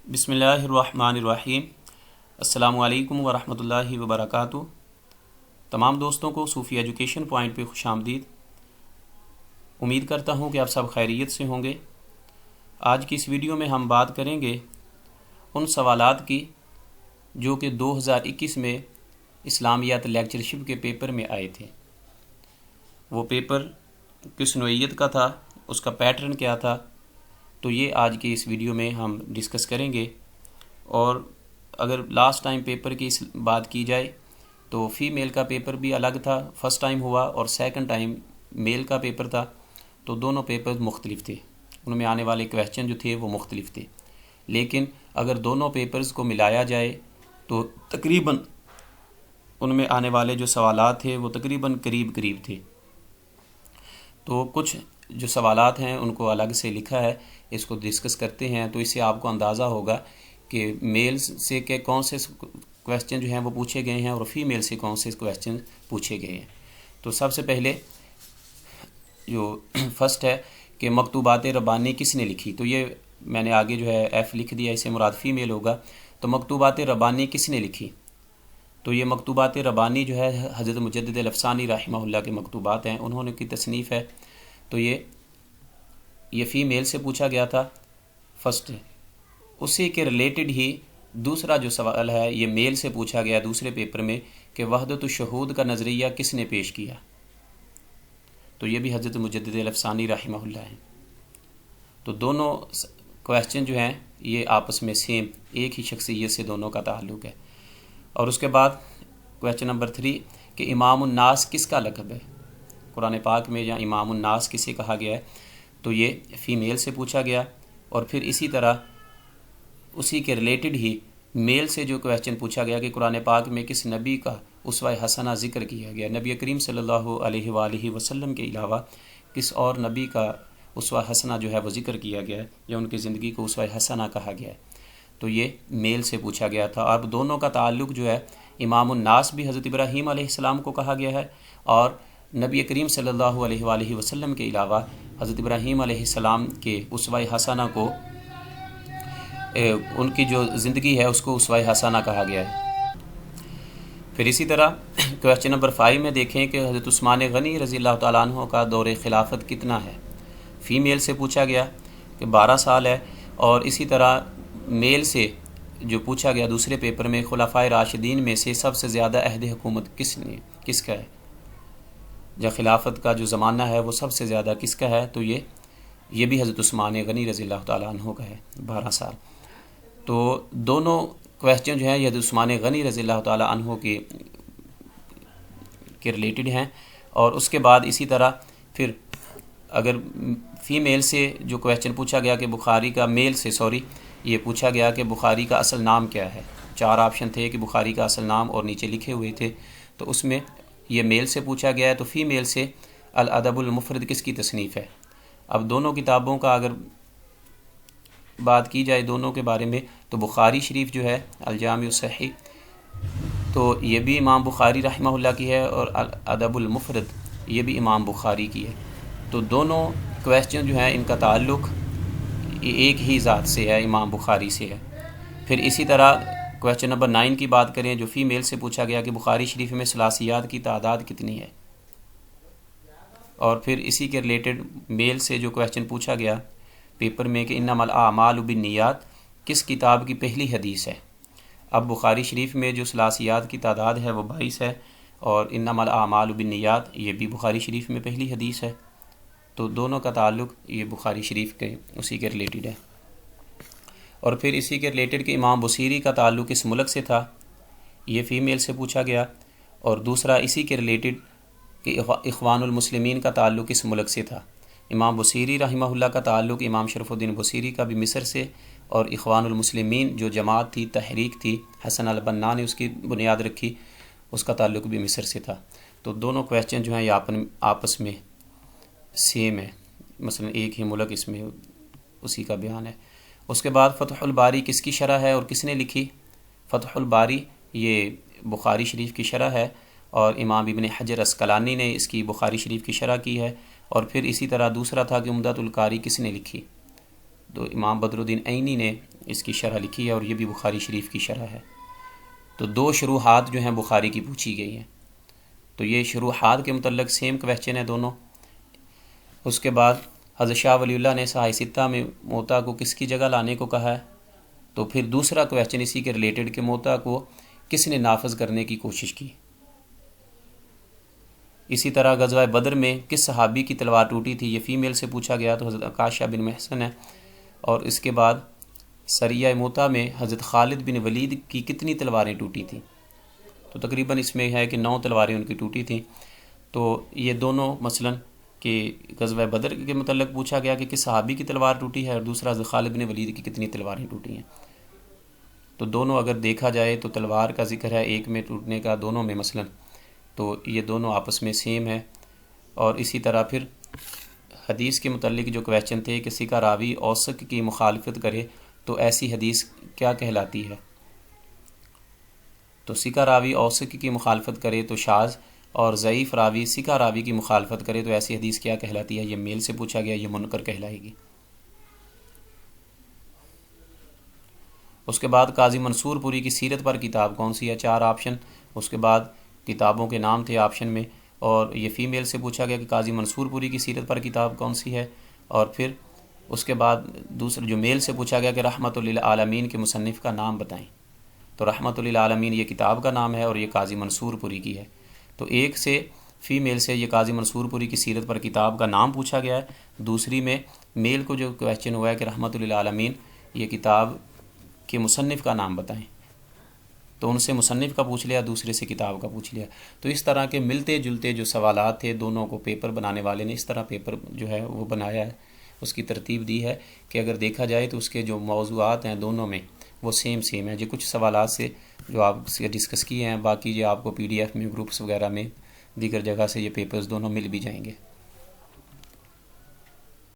بسم اللہ الرحمن الرحیم۔ السلام علیکم ورحمۃ اللہ وبرکاتہ۔ تمام دوستوں کو صوفی ایجوکیشن پوائنٹ پہ خوش آمدید۔ امید کرتا ہوں کہ آپ سب خیریت سے ہوں گے۔ آج کی اس ویڈیو میں ہم بات کریں گے ان سوالات کی جو کہ 2021 میں اسلامیات لیکچرشپ کے پیپر میں آئے تھے۔ وہ پیپر کس نوعیت کا تھا، اس کا پیٹرن کیا تھا، تو یہ آج کی اس ویڈیو میں ہم ڈسکس کریں گے۔ اور اگر لاسٹ ٹائم پیپر کی بات کی جائے تو فیمیل کا پیپر بھی الگ تھا، فرسٹ ٹائم ہوا، اور سیکنڈ ٹائم میل کا پیپر تھا، تو دونوں پیپر مختلف تھے، ان میں آنے والے کویسچن جو تھے وہ مختلف تھے۔ لیکن اگر دونوں پیپرز کو ملایا جائے تو تقریباً ان میں آنے والے جو سوالات تھے وہ تقریباً قریب تھے۔ تو کچھ جو سوالات ہیں ان کو الگ سے لکھا ہے، اس کو ڈسکس کرتے ہیں، تو اس سے آپ کو اندازہ ہوگا کہ میل سے کہ کون سے کویسچن جو ہیں وہ پوچھے گئے ہیں اور فیمیل سے کون سے کویسچن پوچھے گئے ہیں۔ تو سب سے پہلے جو فرسٹ ہے کہ مکتوبات ربانی کس نے لکھی، تو یہ میں نے آگے جو ہے ایف لکھ دیا، اسے مراد فیمیل ہوگا۔ تو مکتوبات ربانی کس نے لکھی، تو یہ مکتوبات ربانی جو ہے حضرت مجدد الافسانی رحمہ اللہ کے مکتوبات ہیں، انہوں نے کی تصنیف ہے۔ تو یہ فیمیل سے پوچھا گیا تھا فرسٹ۔ اسی کے ریلیٹڈ ہی دوسرا جو سوال ہے یہ میل سے پوچھا گیا دوسرے پیپر میں کہ وحدت الشہود کا نظریہ کس نے پیش کیا، تو یہ بھی حضرت مجدد الافسانی رحمہ اللہ ہیں۔ تو دونوں کویسچن جو ہیں یہ آپس میں سیم ایک ہی شخصیت سے دونوں کا تعلق ہے۔ اور اس کے بعد کویسچن نمبر 3 کہ امام الناس کس کا لقب ہے، قرآن پاک میں جہاں امام الناس کسے کہا گیا ہے تو یہ فیمیل سے پوچھا گیا۔ اور پھر اسی طرح اسی کے ریلیٹڈ ہی میل سے جو کویسچن پوچھا گیا کہ قرآن پاک میں کس نبی کا اسوہ حسنہ ذکر کیا گیا، نبی کریم صلی اللہ علیہ وآلہ وسلم کے علاوہ کس اور نبی کا اسوہ حسنہ جو ہے وہ ذکر کیا گیا ہے یا ان کی زندگی کو اسوہ حسنہ کہا گیا ہے، تو یہ میل سے پوچھا گیا تھا۔ اب دونوں کا تعلق جو ہے امام الناس بھی حضرت ابراہیم علیہ السلام کو کہا گیا ہے، اور نبی کریم صلی اللہ علیہ وآلہ وسلم کے علاوہ حضرت ابراہیم علیہ السلام کے اسوہ حسنہ کو ان کی جو زندگی ہے اس کو اسوہ حسنہ کہا گیا ہے۔ پھر اسی طرح کویسچن نمبر 5 میں دیکھیں کہ حضرت عثمان غنی رضی اللہ تعالیٰ عنہ کا دور خلافت کتنا ہے، فیمیل سے پوچھا گیا کہ 12 سال ہے۔ اور اسی طرح میل سے جو پوچھا گیا دوسرے پیپر میں خلفائے راشدین میں سے سب سے زیادہ عہد حکومت کس کا ہے، یا خلافت کا جو زمانہ ہے وہ سب سے زیادہ کس کا ہے، تو یہ بھی حضرت عثمان غنی رضی اللہ تعالیٰ عنہ کا ہے 12 سال۔ تو دونوں کویسچن جو ہیں یہ حضرت عثمان غنی رضی اللہ تعالیٰ عنہ کے ریلیٹڈ ہیں۔ اور اس کے بعد اسی طرح پھر اگر فیمیل سے جو کویسچن پوچھا گیا کہ بخاری کا یہ پوچھا گیا کہ بخاری کا اصل نام کیا ہے، 4 آپشن تھے کہ بخاری کا اصل نام اور نیچے لکھے ہوئے تھے، تو اس میں یہ میل سے پوچھا گیا ہے۔ تو فیمیل سے الادب المفرد کس کی تصنیف ہے۔ اب دونوں کتابوں کا اگر بات کی جائے دونوں کے بارے میں تو بخاری شریف جو ہے الجامع الصحیح تو یہ بھی امام بخاری رحمہ اللہ کی ہے، اور الادب المفرد یہ بھی امام بخاری کی ہے۔ تو دونوں کویسچن جو ہیں ان کا تعلق ایک ہی ذات سے ہے، امام بخاری سے ہے۔ پھر اسی طرح کویسچن نمبر 9 کی بات کریں جو فیمیل سے پوچھا گیا کہ بخاری شریف میں ثلاثیات کی تعداد کتنی ہے۔ اور پھر اسی کے ریلیٹڈ میل سے جو کویسچن پوچھا گیا پیپر میں کہ انما الاعمال بالنیات کس کتاب کی پہلی حدیث ہے۔ اب بخاری شریف میں جو ثلاثیات کی تعداد ہے وہ 22 ہے، اور انما الاعمال بالنیات یہ بھی بخاری شریف میں پہلی حدیث ہے۔ تو دونوں کا تعلق یہ بخاری شریف کے اسی کے ریلیٹڈ ہے۔ اور پھر اسی کے ریلیٹڈ کہ امام بصیری کا تعلق اس ملک سے تھا، یہ فیمیل سے پوچھا گیا۔ اور دوسرا اسی کے ریلیٹڈ کہ اخوان المسلمین کا تعلق اس ملک سے تھا، امام بصیری رحمہ اللہ کا تعلق امام شرف الدین بصیری کا بھی مصر سے، اور اخوان المسلمین جو جماعت تھی تحریک تھی حسن البنا نے اس کی بنیاد رکھی، اس کا تعلق بھی مصر سے تھا۔ تو دونوں کویسچن جو ہیں یہ آپس میں سیم ہے، مثلا ایک ہی ملک اس میں اسی کا بیان ہے۔ اس کے بعد فتح الباری کس کی شرح ہے اور کس نے لکھی، فتح الباری یہ بخاری شریف کی شرح ہے، اور امام ابن حجر عسقلانی نے اس کی بخاری شریف کی شرح کی ہے۔ اور پھر اسی طرح دوسرا تھا کہ عمدۃ القاری کس نے لکھی، تو امام بدر الدین عینی نے اس کی شرح لکھی ہے اور یہ بھی بخاری شریف کی شرح ہے۔ تو 2 شروحات جو ہیں بخاری کی پوچھی گئی ہیں، تو یہ شروحات کے متعلق سیم کویسچن ہے دونوں۔ اس کے بعد حضرت شاہ ولی اللہ نے صحاح ستہ میں موطا کو کس کی جگہ لانے کو کہا ہے، تو پھر دوسرا کویسچن اسی کے ریلیٹڈ کہ موطا کو کس نے نافذ کرنے کی کوشش کی۔ اسی طرح غزوہ بدر میں کس صحابی کی تلوار ٹوٹی تھی، یہ فیمیل سے پوچھا گیا تو حضرت عکاشہ بن محصن ہے۔ اور اس کے بعد سریہ موطا میں حضرت خالد بن ولید کی کتنی تلواریں ٹوٹی تھیں، تو تقریباً اس میں ہے کہ 9 تلواریں ان کی ٹوٹی تھیں۔ تو یہ دونوں مثلاً کہ غزوہ بدر کے متعلق پوچھا گیا کہ کس صحابی کی تلوار ٹوٹی ہے، اور دوسرا حضرت خالد بن ولید کی کتنی تلواریں ٹوٹی ہیں۔ تو دونوں اگر دیکھا جائے تو تلوار کا ذکر ہے ایک میں ٹوٹنے کا، دونوں میں مثلاً، تو یہ دونوں آپس میں سیم ہے۔ اور اسی طرح پھر حدیث کے متعلق جو کویسچن تھے کہ سکہ راوی اوثق کی مخالفت کرے تو ایسی حدیث کیا کہلاتی ہے، تو سکہ راوی اوثق کی مخالفت کرے تو شاذ، اور ضعیف راوی سکہ راوی کی مخالفت کرے تو ایسی حدیث کیا کہلاتی ہے، یہ میل سے پوچھا گیا، یہ منکر کہلائے گی۔ اس کے بعد قاضی منصور پوری کی سیرت پر کتاب کون سی ہے، 4 آپشن۔ اس کے بعد کتابوں کے نام تھے آپشن میں، اور یہ فیمیل سے پوچھا گیا کہ قاضی منصور پوری کی سیرت پر کتاب کون سی ہے، اور پھر اس کے بعد دوسرے جو میل سے پوچھا گیا کہ رحمت للعالمین کے مصنف کا نام بتائیں، تو رحمت للعالمین یہ کتاب کا نام ہے اور یہ قاضی منصور پوری کی ہے۔ تو ایک سے فیمیل سے یہ قاضی منصور پوری کی سیرت پر کتاب کا نام پوچھا گیا ہے، دوسری میں میل کو جو کویسچن ہوا ہے کہ رحمت للعالمین یہ کتاب کے مصنف کا نام بتائیں، تو ان سے مصنف کا پوچھ لیا، دوسرے سے کتاب کا پوچھ لیا۔ تو اس طرح کے ملتے جلتے جو سوالات تھے دونوں کو پیپر بنانے والے نے اس طرح پیپر جو ہے وہ بنایا ہے، اس کی ترتیب دی ہے کہ اگر دیکھا جائے تو اس کے جو موضوعات ہیں دونوں میں وہ سیم ہیں۔ جو کچھ سوالات سے جو آپ سے ڈسکس کیے ہیں، باقی جو آپ کو PDF میں گروپس وغیرہ میں دیگر جگہ سے یہ پیپرز دونوں مل بھی جائیں گے۔